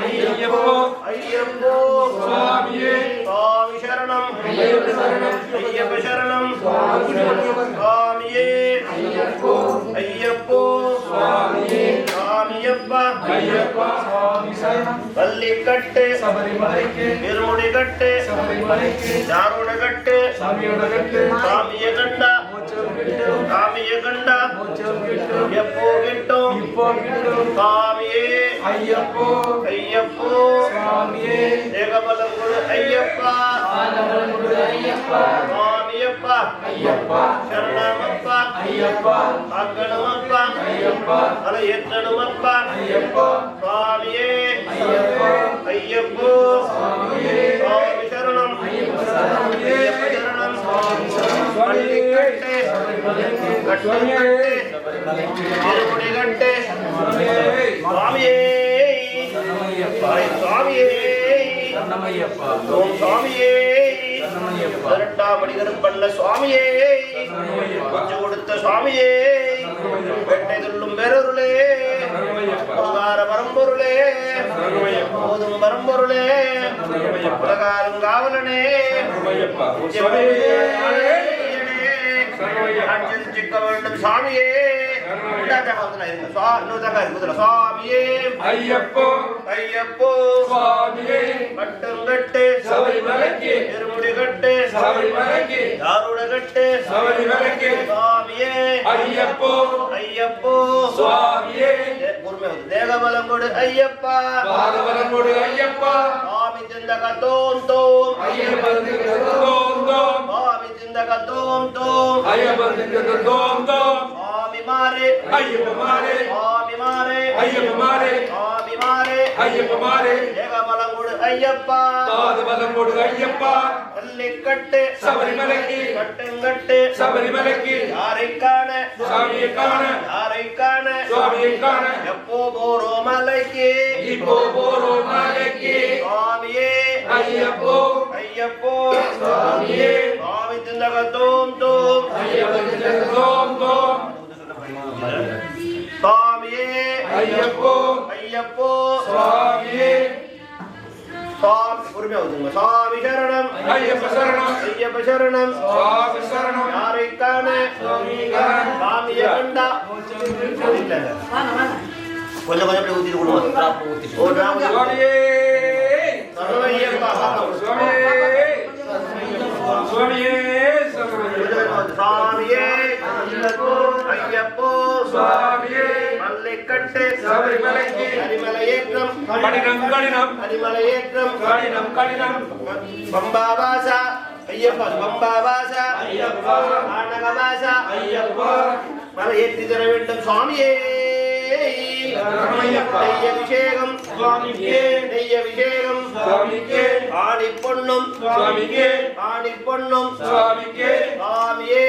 ஐயப்போ ஐயப்போ சுவாமியே சுவாமி சரணம் ஐயப்ப சரணம் ஐயப்ப சரணம் சுவாமியே ஐயப்போ ஐயப்போ சுவாமியே சாமியப்பா ஐயப்பா சுவாமி சரணம் பள்ளிக்கட்டு சபரிமலைக்கு இருமுடி கட்டு சபரிமலைக்கு யாரோட கட்டு சாமியோட கட்டு சாமியை கண்டா சாமியை கண்டா எப்போ கிட்டும் இப்போ கிட்டும் சாமியே ஐயப்போ ஐயப்போ சாமியே தேகபலம் கொடு ஐயப்பா பாதபலம் கொடு ஐயப்பா சாமியப்பா ஐயப்பா சரணமப்பா ஐயப்பா காக்கணுமப்பா ஐயப்பா கொலையேற்றணுமப்பா ஐயப்பா சாமியே ஐயப்போ ஐயப்போ சாமியே சாமி சரணம் ஐயப்ப சரணம் ஐயப்ப சரணம் சாமி சரணம் பள்ளிக்கட்டு கட்டுங்கட்டு இருமுடி கட்டு சுவாமியே சுவாமியே ஓம் சுவாமியே 18ஆம் அடிகரும் பண்ண சுவாமியே கொஞ்சம் கொடுத்த சுவாமியே வெட்டை துள்ளும் பெருருளே உலகார பரம்பொருளே போதும் பரம்பொருளே உலகாரும் காவலனே சிக்க வேண்டும் சாமியே சுவாமியே ஐயப்போ ஐயப்போ சுவாமியே கட்டுங்கட்டு சபரிமலைக்கு இருமுடி கட்டு சபரிமலைக்கு யாரோட கட்டு சபரிமலைக்கு சுவாமியே ஐயப்போ ஐயப்போ சுவாமியே தேகபலம் கொடு ஐயப்பா பாதபலம் கொடு ஐயப்பா சுவாமி திந்தகத்தோம் தோம் ஐயப்ப திந்தகத்தோம் தோம் சுவாமி திந்தகத்தோம் தோம் ஐயப்ப திந்தகத்தோம் தோம் சுவாமி மாரே ஐயப்ப மாரே சுவாமி மாரே ஐயப்ப மாரே சுவாமி மாரே ஐயப்ப மாரே தேகபலம் கொடு ஐயப்பா பாதபலம் கொடு ஐயப்பா பள்ளிக்கட்டு சபரிமலைக்கு கட்டுங்கட்டு சபரிமலைக்கு யாரை காண சாமியை காண யாரை காண சுவாமியை காண எப்போ போறோம் மலைக்கு இப்போ போறோம் மலைக்கு சுவாமியே ஐயப்போ ஐயப்போ சுவாமியே சுவாமி சிந்தகத்தோம் தோம் சுவாமியே ஐயப்போ ஐயப்போ சுவாமியே சுவாமி பொறுமையா வந்துங்க சுவாமி சரணம் ஐயப்ப சரணம் ஐயப்ப சரணம் சுவாமி சரணம் யாரைக்கான சாமிய கண்டா இல்ல கொஞ்சம் கொஞ்சம் ஊத்திட்டு கொடுங்க ஒரு நாள் சுவாமியே சரணமையப்பா சுவாமியே சுவாமியே சுவாமியே ஐயப்போ சுவாமியே மல்லிக்கட்டு சபரிமலைக்கு அரிமலையேற்றம் கடினம் கடினம் அரிமலையேற்றம் கடினம் கடினம் பம்பாவாசா ஐயப்பா பம்பாவாசா ஐயப்பா ஆனகவாசா ஐயப்பா மலை ஏற்றி தர வேண்டும் சுவாமியே நெய்யபிஷேகம் சுவாமிக்கே நெய்யபிஷேகம் சுவாமிக்கே ஆணி பொண்ணும் சுவாமிக்கே ஆணி பொண்ணும் சுவாமிக்கே சுவாமியே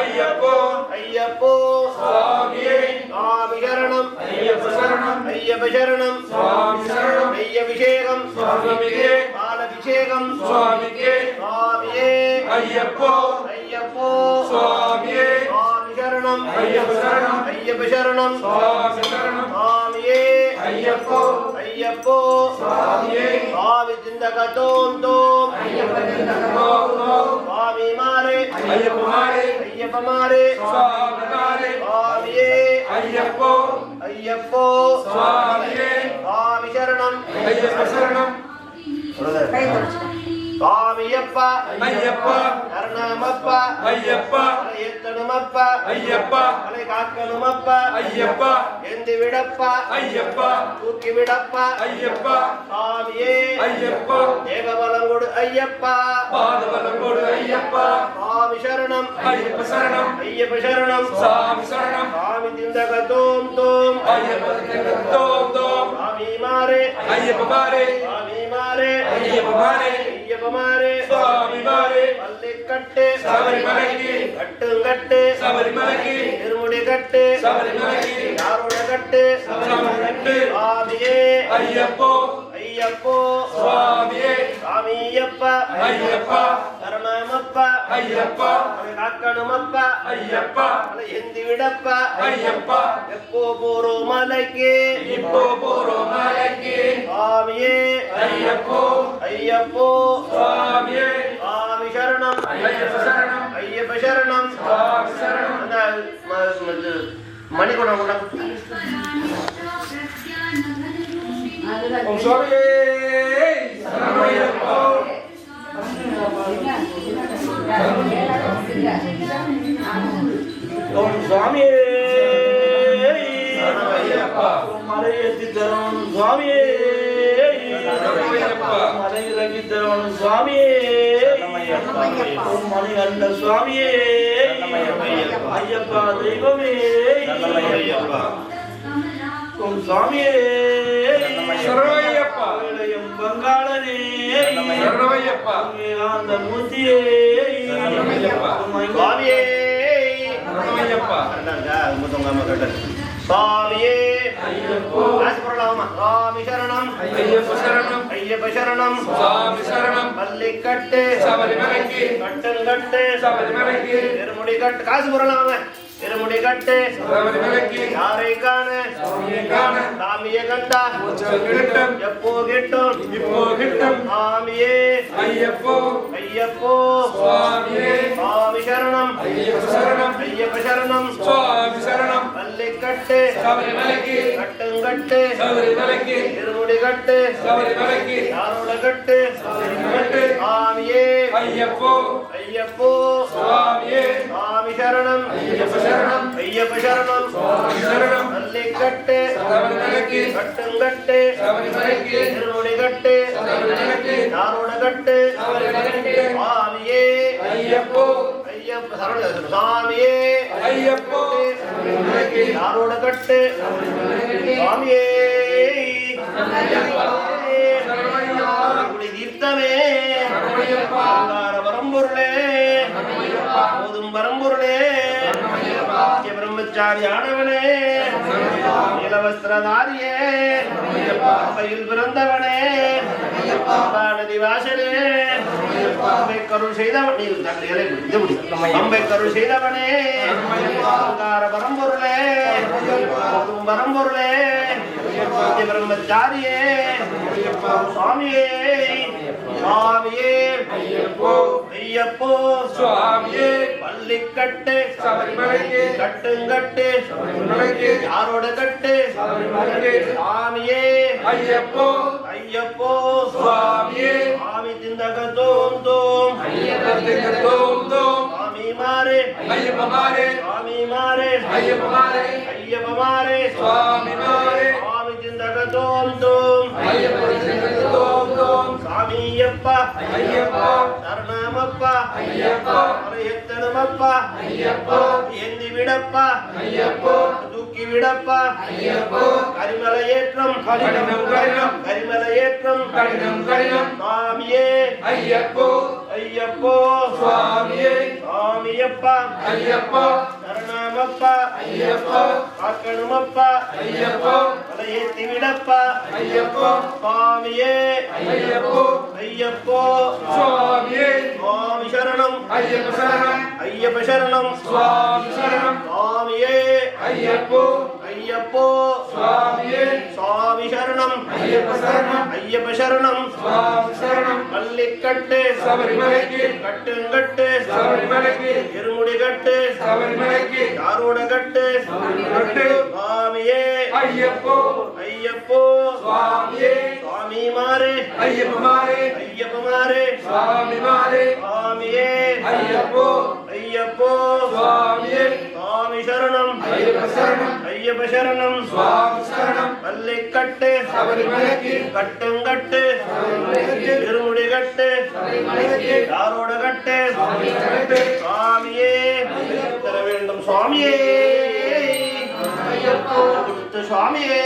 ஐயப்போ ஐயப்போ சுவாமியே சுவாமி சரணம் ஐயப்ப சரணம் ஐயப்ப சரணம் சுவாமி சரணம் நெய்யபிஷேகம் சுவாமிக்கே பாலபிஷேகம் சுவாமிக்கே சுவாமியே ஐயப்போ ஐயப்போ சுவாமியே சுவாமி சரணம் ஐயப்ப சரணம் ஐயப்ப சரணம் சுவாமி சரணம் சுவாமியே ஐயப்போ ஐயப்போ சுவாமியே சுவாமி சிந்தகத்தோம் தோம் சுவாமி மாறே ஐயப்பமாரே ஐயப்ப மாறே சுவாமிமாரே சுவாமியே ஐயப்போ ஐயப்போ சுவாமியே சுவாமி சரணம் ஐயப்ப சரணம் சுவாமியப்பா ஐயப்பா கருணாமப்பா ஐயப்பா மலை ஏத்தணுமப்பா ஐயப்பா மலை காக்கணுமப்பா ஐயப்பா எந்தி விடப்பா ஐயப்பா தூக்கி விடப்பா ஐயப்பா சுவாமியே ஐயப்பா தேகபலம் கொடு ஐயப்பா பாதபலம் கொடு ஐயப்பா சுவாமி சரணம் ஐயப்ப சரணம் ஐயப்ப சரணம் சுவாமி சரணம் சுவாமி திந்தகத்தோம் தோம் ஐயப்ப தோம் தோம் சுவாமி மாறே ஐயப்பமாரே சுவாமி மாறே ஐயப்பமாரே ஐயப்ப மாறே சுவாமிமாரே பள்ளிக்கட்டு சபரிமலைக்கு கட்டுங்கட்டு சபரிமலைக்கு திருமுடி கட்டு சபரிமலைக்கு யாரோட கட்டு சபரிமலைக்கு சுவாமியே ஐயப்போ ஐயப்போ சுவாமியே சுவாமியப்பா ஐயப்பா சரணமப்பா ஐயப்பா மலை காக்கணுமப்பா ஐயப்பா மலை எந்தி விடப்பா ஐயப்பா எப்போ போறோம் மலைக்கு இப்போ போறோம் மலைக்கு சுவாமியே ஐயப்போ ஐயப்போ சுவாமியே சுவாமி சரணம் ஐயப்ப சரணம் ஐயப்ப சரணம் சுவாமி சரணம் அந்த மணிக்குடம் கூட ஓம் சுவாமியே சரணமையப்பா ஓம் சுவாமியே சரணமையப்பா மலை ஏற்றி தரும் சுவாமியே சரணமையப்பா மலை இறங்கி தரும் சுவாமியே மலை அல்ல சுவாமியே ஐயப்பா தெய்வமே ஓம் சுவாமியே சரணமையப்பா இளையம் பங்காளனே சரணமையப்பா அந்த மூர்த்தியே சரணமையப்பா சுவாமியே சரணமையப்பா சுவாமியே ஐயப்போ ஆசிபுரலாமா சுவாமி சரணம் ஐயப்ப சரணம் ஐயப்ப சரணம் சுவாமி சரணம் பள்ளிக்கட்டு சபரிமலைக்கு கட்டுங்கட்டு சபரிமலைக்கு திருமுடி கட்டு காசு புரலாம திருமுடி கட்டு சபரிமலைக்கு யாரை காண சுவாமியைக்கான சாமிய கண்டா உச்சம் கிட்டும் எப்போ கிட்டும் இப்போ கிட்டும் சாமியே ஐயப்போ ஐயப்போ சுவாமியே சுவாமி சரணம் ஐயப்ப சரணம் ஐயப்ப சரணம் சுவாமி சரணம் பள்ளிக்கட்டு சபரிமலைக்கு கட்டுங்கட்டு சபரிமலைக்கு திருமுடி கட்டு சபரிமலைக்கு யாரோட கட்டு சபரிமலைக்கு சாமியே ஐயப்போ ஐயப்போ சுவாமியே சுவாமி சரணம் ஐயப்ப சரணம் ஐயப்ப சரணம் சுவாமி சரணம் பள்ளிக்கட்டு சபரிமலைக்கு கட்டுங்கட்டு சபரிமலைக்கு திருமுடி கட்டு சபரிமலைக்கு யாரோட கட்டு சபரிமலைக்கு சுவாமியே ஐயப்போ ஐயப்ப சரண சாமியே ஐயப்போ சபரிமலைக்கு யாரோட கட்டு சுவாமியே தீர்த்தமே பரம்பொருளே போதும் பரம்பொருளே பிரம்மச்சாரி ஆனவனே நீலவஸ்திரதாரியே பையில் பிறந்தவனே நதி வாசலே அம்பை கருள் செய்தவன் அம்பை கருள் செய்தவனே அங்கார பரம்பொருளே பரம்பொருளே பிரம்மச்சாரியே சுவாமியே சுவாமியே ஐயப்போ சுவாமியே பள்ளிக்கட்டு சபரிமலைக்கு கட்டுங்கட்டு சபரிமலைக்கு யாரோட கட்டு சபரிமலைக்கு சுவாமியே ஐயப்போ ஐயப்போ சுவாமியே சுவாமி திந்தக தோம் தோம் ஐயப்பத்திற்கு தோம் தோம் சுவாமி மாறே ஐயப்பமாரே சுவாமி மாறே ஐயப்பமாரே ஐயப்பமாரே சுவாமி மாரே சுவாமி திந்தக தோம் தோம் ஐயப்பத்திற்கு தோம் தோம் சாமியப்பா ஐயப்பா சரணமப்பா ஐயப்பா எத்தனமப்பா ஐயப்பா ஏந்தி விடப்பா ஐயப்போ தூக்கி விடப்பா ஐயப்போ கரிமலை ஏற்றம் கடினம் கடினம் கரிமலை ஏற்றம் கடினம் கடினம் சுவாமியே ஐயப்போ ஐயப்போ சுவாமியே சுவாமியப்பா ஐயப்பா சரணமப்பா ஐயப்பா காக்கணுமப்பா ஐயப்போ ஏத்தி விடப்பா ஐயப்போ சுவாமியே ஐயப்போ ஐயப்போ சுவாமியே சுவாமி சரணம் ஐயப்ப சரணம் ஐயப்ப சரணம் சுவாமி சரணம் சுவாமியே ஐயப்போ ஐயப்போ சுவாமியே சுவாமி சரணம் ஐயப்ப சரணம் ஐயப்ப சரணம் சுவாமி சரணம் பள்ளிக்கட்டு சபரிமலைக்கு கட்டுங்கட்டு சபரிமலைக்கு இருமுடி கட்டு சபரிமலைக்கு யாரோட கட்டு கட்டு சுவாமியே ஐயப்போ ஐயப்போ சுவாமியே சுவாமி மாறே ஐயப்பமாரே ஐயப்பமாரே சுவாமி மாரே சுவாமியே ஐயப்போ ஐயப்போ சுவாமியே சுவாமி சரணம் ஐயப்ப சரணம் ஐயப்ப சரணம் சுவாமி சரணம் பள்ளிக்கட்டு சபரிமலைக்கு கட்டுங்கட்டு இருமுடி கட்டு சபரிமலைக்கு யாரோட கட்டு கட்டு சுவாமியே தர வேண்டும் சுவாமியே கொடுத்து சுவாமியே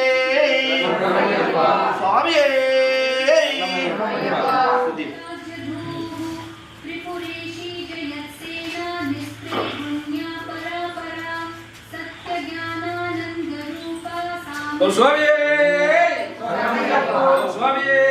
சுவாமியே त्रिपुरेशी जयत्सेना निस्त्रिपुण्या परापरा सत्यज्ञानानन्दरूपा ஓ சுவாமியே சுவாமியே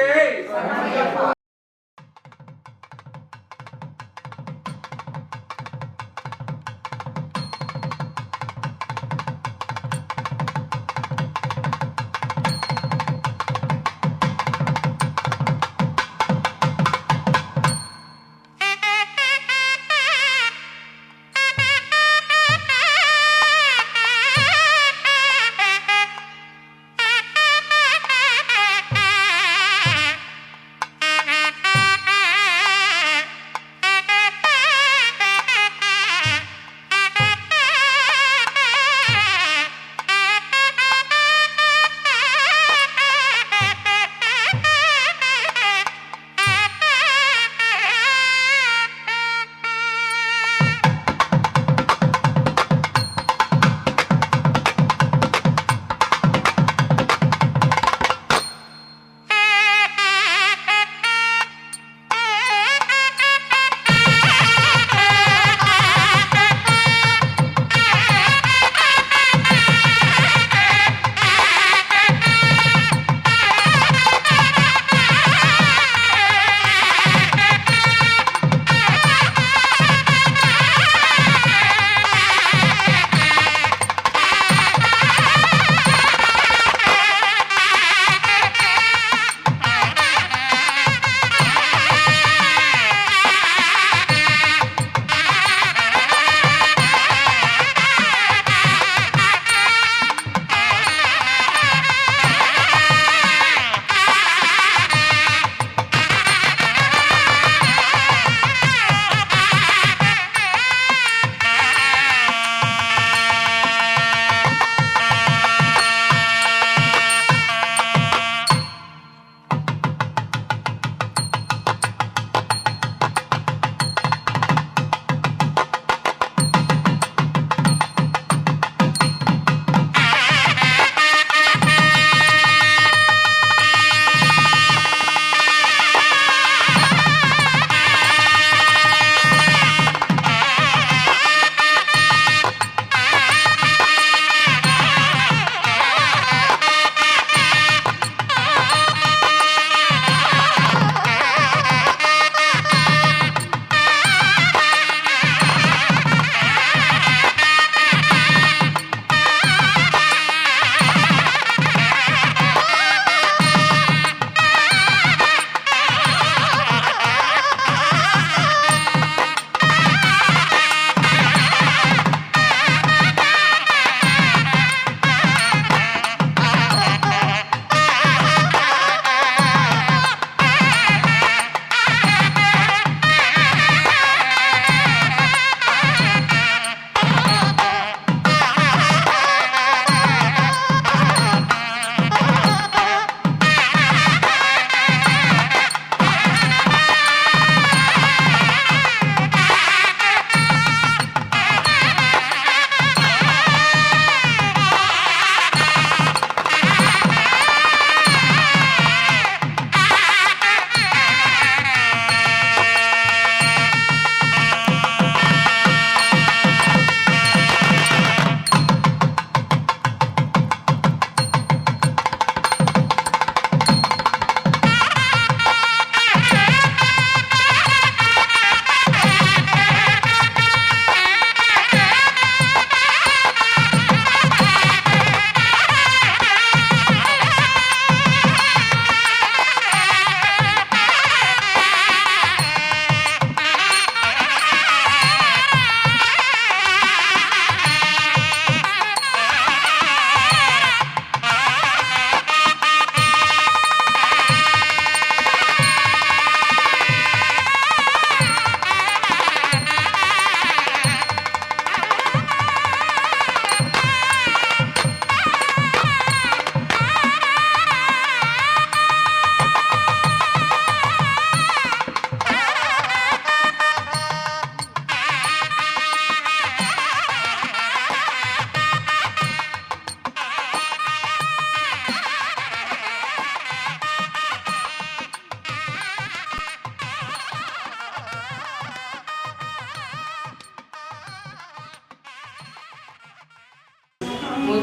Thank you.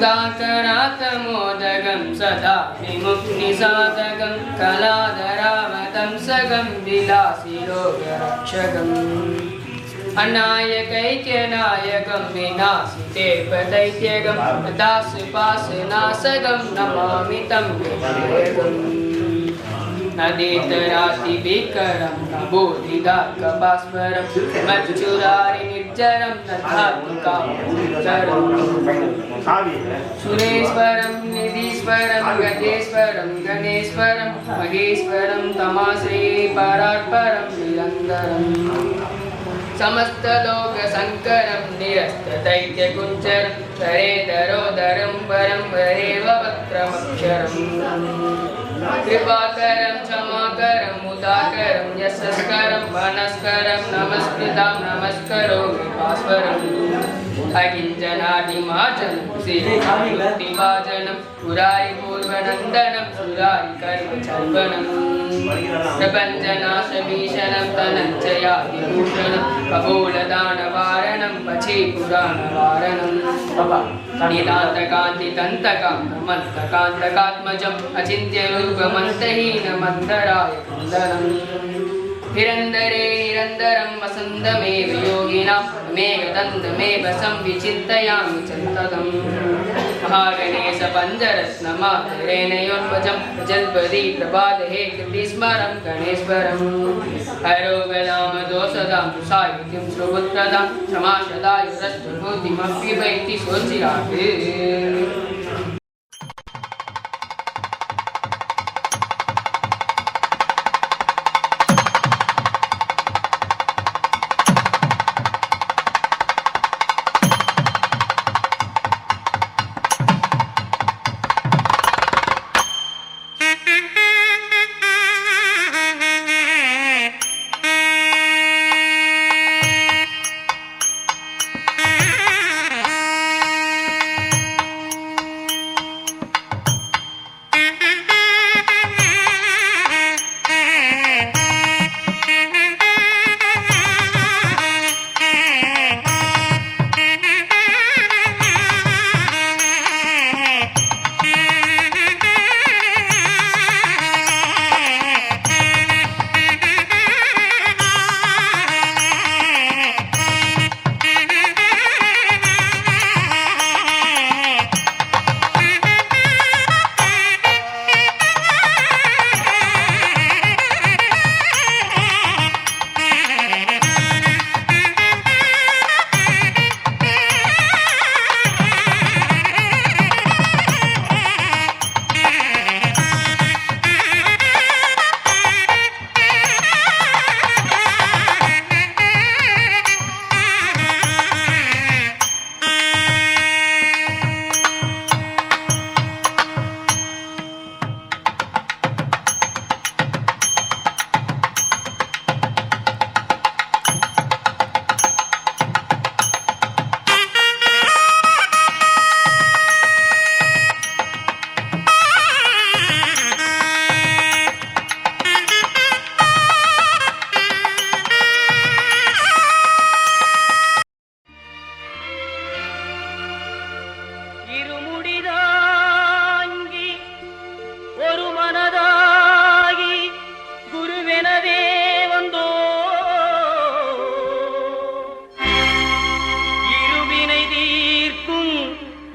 सुधाकरातमोदगं सदा विमुक्तिसाधकं कलाधरावतंसकं विलासिरोगरक्षकम् अनायकैक्यनायकं विनाशितेपदैत्यगं दासुपासनासगं नमामि तं विनायकम् नदीतरातिभिकरं नभूतिदार्कभास्वरं मच्चुरारिनिर्जरं नधातुकामोदरम् सुरेश्वरं निधीश्वरं गजेश्वरं गणेश्वरं महेश्वरं तमाश्री परात्परं निरन्तरम् समस्तलोकशङ्करं निरस्तदैत्यकुञ्चरं सरेधरोदरं परं वरेव वक्त्रमक्षरम् कृपाकरं क्षमाकरं मुदाकरं यशस्करं वनस्करं नमस्कृतं नमस्करोमि भास्वरम् अकिञ्चनादिमार्जनं श्रीमुक्तिभाजनं पुरारिपूर्वनन्दनं सुरारिकर्मचर्वणम् प्रपञ्चनाशभीषणं तनञ्चयादिभूषणं कपोलदानवारणं पचीपुराणवारणं नितान्तकान्तितन्तकान्तमन्तकान्तकात्मजम् अचिन्त्यरूपमन्तहीनमन्तरायकन्दनम् निरन्तरे निरन्तरं वसन्तमेव योगिनां मेघदन्तमेव संविचिन्तयामि चिन्ततम् महागणेशपञ्चरत्नमातरेण योन्वजं जल्पदी प्रभादहे कृतिस्मरं गणेश्वरम् हरोगलामदोषदां साहित्यं सुपुत्रदां क्षमाशदायुरस्तुभूतिमप्युपैति सोचिरात्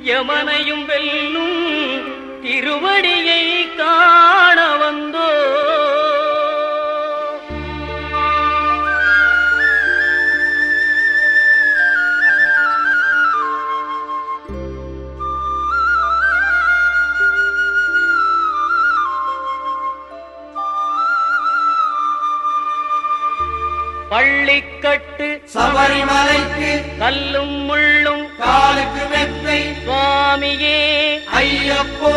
யமனையும் வெல்லும் திருவடியை காண வந்தோ. பள்ளிக்கட்டு சபரிமலைக்கு கல்லும் முள்ளும் காலுக்கு மெத்தை சுவாமியே ஐயப்போ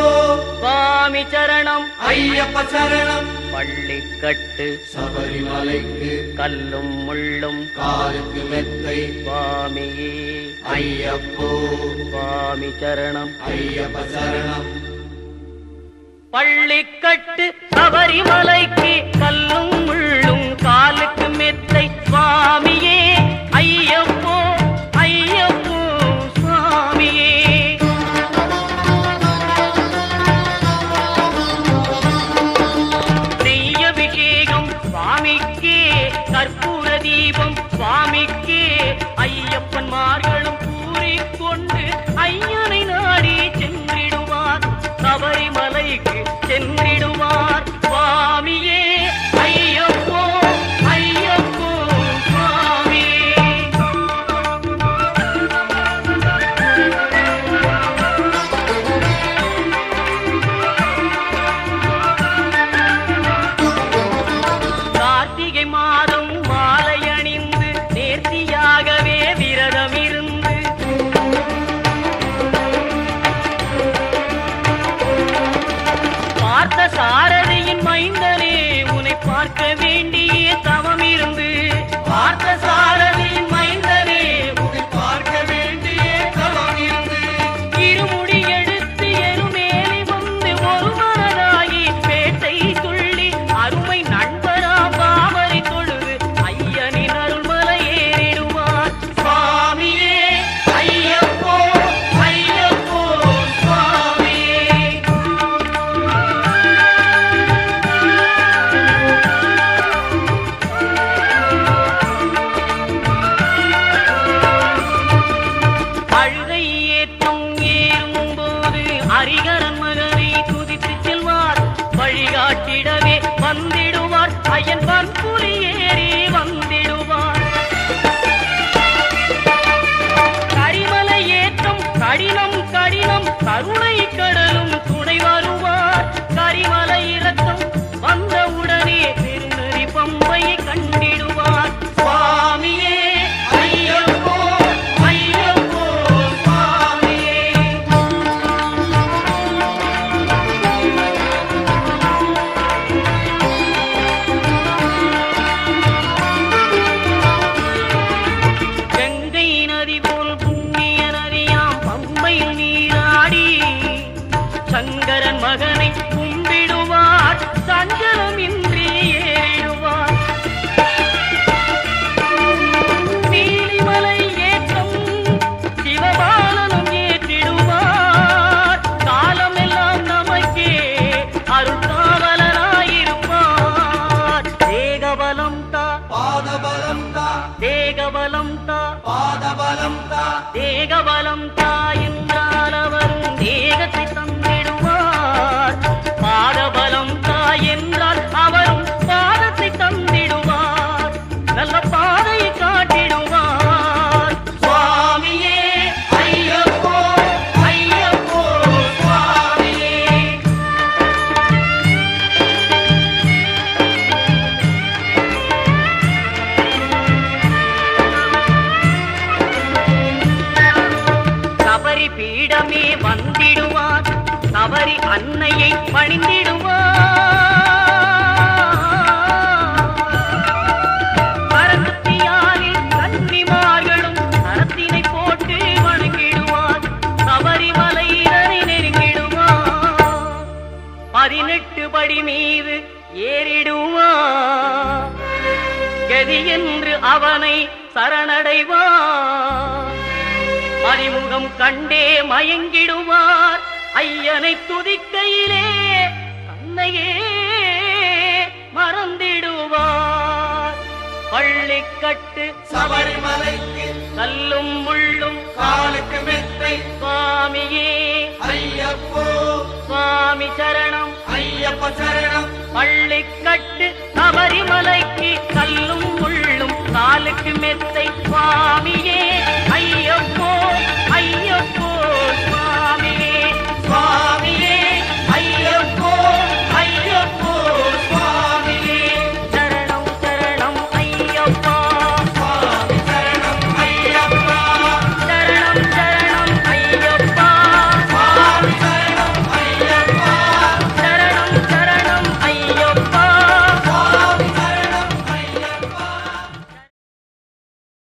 சுவாமி சரணம் ஐயப்ப சரணம். பள்ளிக்கட்டு சபரிமலைக்கு கல்லும் முள்ளும் காலுக்கு மெத்தை சுவாமியே ஐயப்போ சுவாமி சரணம் ஐயப்ப சரணம். பள்ளிக்கட்டு சபரிமலைக்கு கல்லும் முள்ளும் காலுக்கு மெத்தை சுவாமியே ஐயப்போ ஐயப்போ சுவாமியே. சென்றிடுவார் சுவாமியே ஐயப்போ ஐயப்போ சுவாமியே. கார்த்திகை மாதம் மாலை அணிந்து நேர்த்தியாகவே விரதம் இருந்து பார்த்த சாரதியின் மைந்தனே உன்னை பார்க்க வேண்டிய தவம் இருந்து பார்த்த சாரதியின் மைந்தனே உன்னை பார்க்க வேண்டிய தவம் இருந்து இருமுடி எடுத்து எருமேலி வந்து ஒரு மனதாகி பேட்டை துள்ளி அருமை நண்பரா பாவரை தொழுது ஐயனின் அருள்மலை ஏறிடுவார் சுவாமியே ஐயப்போ ஐயப்போ சுவாமியே. அழுகை ஏற்றம் ஏறும்போது ஹரிகரன் மகனை துதித்து செல்வார் வழிகாட்டிடவே வந்திடுவார் ஐயன் பன்புலி ஏறி வந்திடுவார். கரிமலை ஏற்றம் கடினம் கடினம் கருணை கடலும் துணை வருவார். கரிமலை இறக்கம் வந்தவுடனே பெருநெறி பம்பை கண்டிடுவார் சுவாமியே ஐயப்போ ஐயப்போ சுவாமியே. கங்கை நதி போல் புண்ணிய நதியாம் பம்பையில் நீராடி சங்கரன் மகனை கும்பிடுவார் சஞ்சலமின்றி ஏறிடுவார். நீலிமலை ஏற்றம் சிவபாலனும் ஏற்றிடுவார். காலமெல்லாம் நமக்கே அருள்காவலனாயிருப்பார். தேகபலம் தா பாதபலம் தா தேகபலம் தா பாதபலம் தா தேகபலம் தா என்றால் அவரும் தேகத்தை தந்திடுவார். பாதபலம் தா என்றால் அவரும் பாதத்தை தந்திடுவார். நல்ல பாதையை காட்டிடுவார் சுவாமியே ஐயப்போ ஐயப்போ சுவாமியே. சபரி பீடமே வந்திடுவார். சபரி அன்னையை பணிந்திடுவார். பரமத்தியாரில் கன்னிமார்களும் கரத்தினை போட்டு வணங்கிடுவார். சபரிமலையினரை நெருங்கிடுவார். 18 படி மீது ஏறிடுவார். கதி என்று அவனை சரணடைவார். அறிமுகம் கண்டே மயங்கிடுவார். ஐயனை துதிக்கையிலே தன்னையே மறந்திடுவார். பள்ளிக்கட்டு சபரிமலைக்கு கல்லும் முள்ளும் காலுக்கு மெத்தை சுவாமியே ஐயப்போ சுவாமி சரணம் ஐயப்ப சரணம். பள்ளிக்கட்டு சபரிமலைக்கு கல்லும் முள்ளும் காலுக்கு மெத்தை சுவாமியே